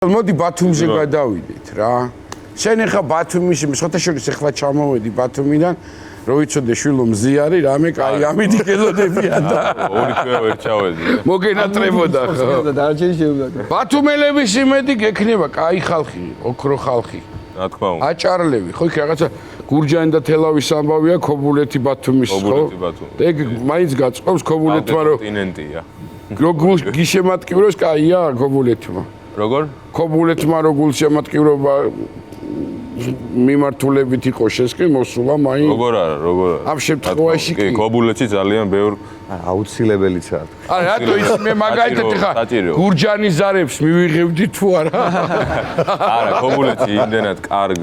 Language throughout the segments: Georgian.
მოდი ბათუმზე გადავიდეთ რა. შენ ახლა ბათუმის შეხოთაშორის ახლა ჩამოვედი ბათუმიდან, რო ვიცოდე შვილო მზიარი, რამე კაი ამით გელოდებიან და ორი თვე ვერ ჩავედი. მოგენატრებოდა ხო? დარჩენი შეუძლია. ბათუმელების იმედი გექნება, კაი ხალხი, ოქრო ხალხი. რა თქმა უნდა. აჭარლები, ხო იქ რაღაცა გურჯანი და თელავის ამბავია, ქობულეთი ბათუმის, ხო? ქობულეთი ბათუმი. ეგ მაინც გაწყობს ქობულეთმა, რომ კონტინენტია. როგორ გიშემატკივროს, კაია ქობულეთმა. როგორ? ქობულეთმა როგორ შემატკივრობა მიმართულებით იყო შესკი მოსულა მაინც. როგორ არა, როგორ არა. ამ შემთხვევაში კი, ქობულეთში ძალიან ბევრ აუცილებელიცაა. არა, რატო ის მე მაგალითად ხა საჭირო. გურჯანის ზარებს მივიღებდი თუ არა? არა, ქობულეთში იმდენად კარგ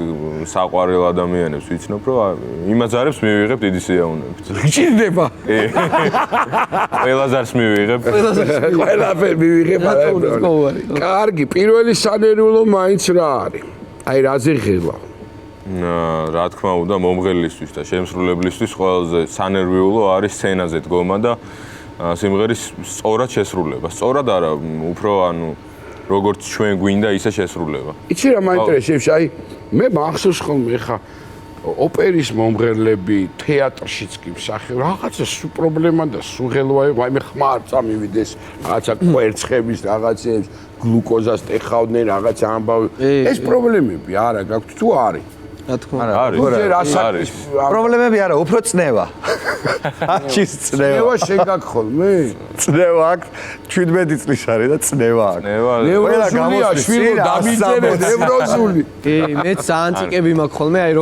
საყვარელ ადამიანებს ვიცნობ, რომ იმას ზარებს მივიღებ დიდი სიამოვნებით. გჭირდება. ყველა ზარს მივიღებ. ყველაფერი მივიღებ. კარგი, პირველი სანერვულო მაინც რა არის? აი რაზე ღელა? რა თქმა უნდა, მომღერლისთვის და შემსრულებლისთვის ყველაზე სანერვიულო არის სცენაზე დგომა და სიმღერის სწორად შესრულება. სწორად არა, უფრო ანუ როგორც ჩვენ გვინდა ისე შესრულება. იცი რა მაინტერესებს, აი მე მახსოვს ხოლმე ხა ოპერის მომღერლები თეატრშიც კი მსახიობ რაღაცა სულ პრობლემა და სულ ღელვა იყო, აი მე ხმარ წამივიდეს რაღაცა კვერცხების რაღაცებს, გლუკოზას ტეხავდნენ რაღაცა ამბავი. ეს პრობლემები არა გაქვთ თუ არის? რა თქმა უნდა. არის. პრობლემები არა, უფრო წნევა. აჩის წნევა. ნევა შეგაქ ხოლმე? წნევა აქვს 17 წლის არის და წნევა აქვს. ნევროზულია შვილო დამიწერე ნევროზული. კი, მეც ძალიან წიკები მაქვს ხოლმე, აი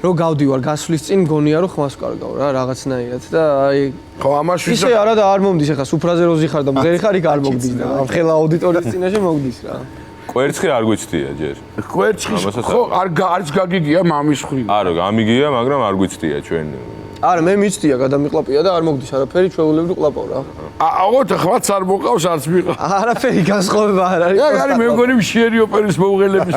რო გავდივარ გასვლის წინ მგონია რომ ხმას კარგავ რა რაღაცნაირად და აი ხო ამაში ისე არა და არ მომდის ახლა სუფრაზე როზი ხარ და მღერი ხარ იქ არ მოგდის და ამ ხელა აუდიტორიის წინაშე მოგდის რა. კვერცხი არ გვიცდია ჯერ. კვერცხის ხო არც გაგიგია მამის ხვრივ. არა, გამიგია, მაგრამ არ გვიცდია ჩვენ. არა, მე მიცდია გადამიყლაპია და არ მოგდის არაფერი, ჩვეულებრივ ყლაპავ რა. აუთ ხმაც არ მოყავს, არც მიყავს. არაფერი განსხვავება არ არის. ეგ არის მე მგონი მშიერი ოპერის მომღერლების.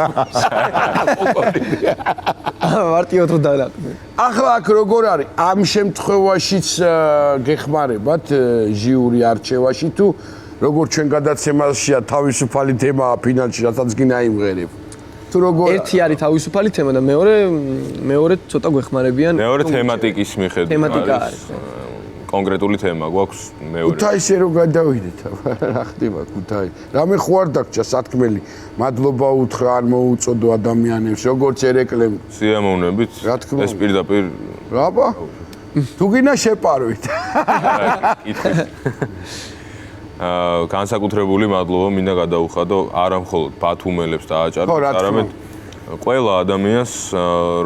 მარტივად ხო დაანაყდე. ახლა აქ როგორ არის? ამ შემთხვევაშიც გეხმარებათ ჟიური არჩევაში თუ როგორ ჩვენ გადაცემაშია თავისუფალი თემაა ფინალში, რასაც გინდა იმღერებ. თუ როგორ ერთი არის თავისუფალი თემა და მეორე ცოტა გვეხმარებიან. მეორე თემატიკის მიხედვით. თემატიკა არის. კონკრეტული თემა გვაქვს მეორე. ქუთაისზე რო გადავიდეთ, რა ხდება ქუთაისი? რამე ხო არ დაგჭა სათქმელი? მადლობა უთხრა არ მოუწოდო ადამიანებს, როგორც ერეკლემ. სიამოვნებით. რა თქმა უნდა. ეს პირდაპირ რაბა? თუ გინდა შეპარვით. განსაკუთრებული მადლობა მინდა გადაუხადო არა მხოლოდ ბათუმელებს და აჭარებს, არამედ ყველა ადამიანს,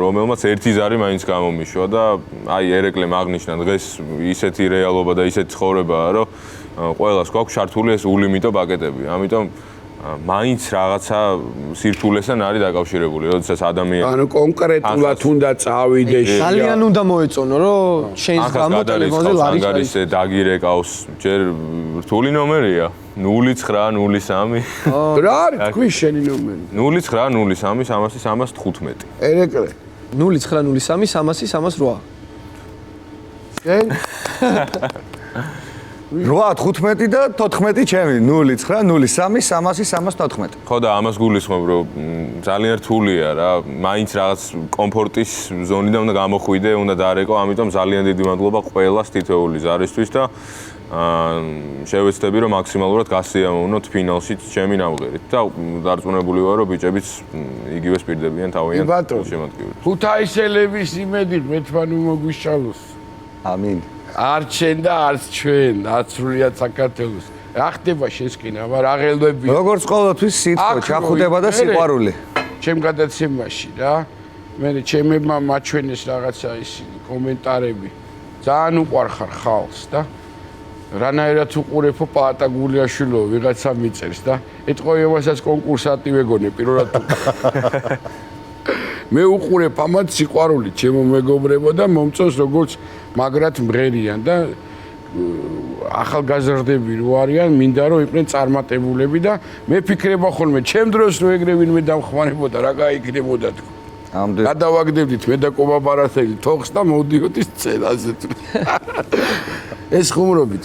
რომელმაც ერთი ზარი მაინც გამომიშვა და აი ერეკლემ აღნიშნა დღეს ისეთი რეალობა და ისეთი ცხოვრებაა, რომ ყველას გვაქვს ჩართული ეს ულიმიტო პაკეტები. ამიტომ მაინც რაღაცა სირთულესთან არის დაკავშირებული, როდესაც ადამიანი ანუ კონკრეტულად უნდა წავიდეს. ძალიან უნდა მოეწონო, რომ შენს გამო ტელეფონზე ლარი ანგარიშზე დაგირეკავს, ჯერ რთული ნომერია 0903. რა არის თქვი შენი ნომერი? 0903-300-315. ერეკლე. 0903-300-308. შენ 8-15 და 14 ჩემი 09-03-300-314. ხო და ამას გულისხმობ, რომ ძალიან რთულია რა, მაინც რაღაც კომფორტის ზონიდან უნდა გამოხვიდე, უნდა დარეკო, ამიტომ ძალიან დიდი მადლობა ყველას თითოეული ზარისთვის და შევეცდები, რომ მაქსიმალურად გასიამოვნოთ ფინალშიც ჩემი ნამღერით და დარწმუნებული ვარ, რომ ბიჭებიც იგივე სპირდებიან თავიანთ შემოქმედებით. ქუთაისელების იმედი მეთვანუ მოგვიშალოს. ამინ. არც შენ და არც ჩვენ, აცრულიად საქართველოს. რა ხდება შესკინა, რა ღელვები? როგორც ყოველთვის სიტყვა ჩახუდება და სიყვარული. ჩემ გადაცემაში რა. მე ჩემებმა მაჩვენეს რაღაცა ისინი კომენტარები. ძალიან უყვარხარ ხალხს და რანაირად უყურებო პაატა გულიაშვილო ვიღაცა მიწერს და ეთყო იმასაც კონკურსატი ვეგონე პირველად მე უყურებ ამათ სიყვარული ჩემო მეგობრებო და მომწონს როგორც მაგრად მღერიან და ახალგაზრდები რო არიან მინდა რომ იყვნენ წარმატებულები და მე ფიქრება ხოლმე ჩემ დროს რო ეგრე ვინმე დამხმარებოდა რა გაიქნებოდა თქო ამდენ გადავაგდებდით მე და კობა ბარათელი თოხს და მოვდიოდი სცენაზე ეს ხუმრობით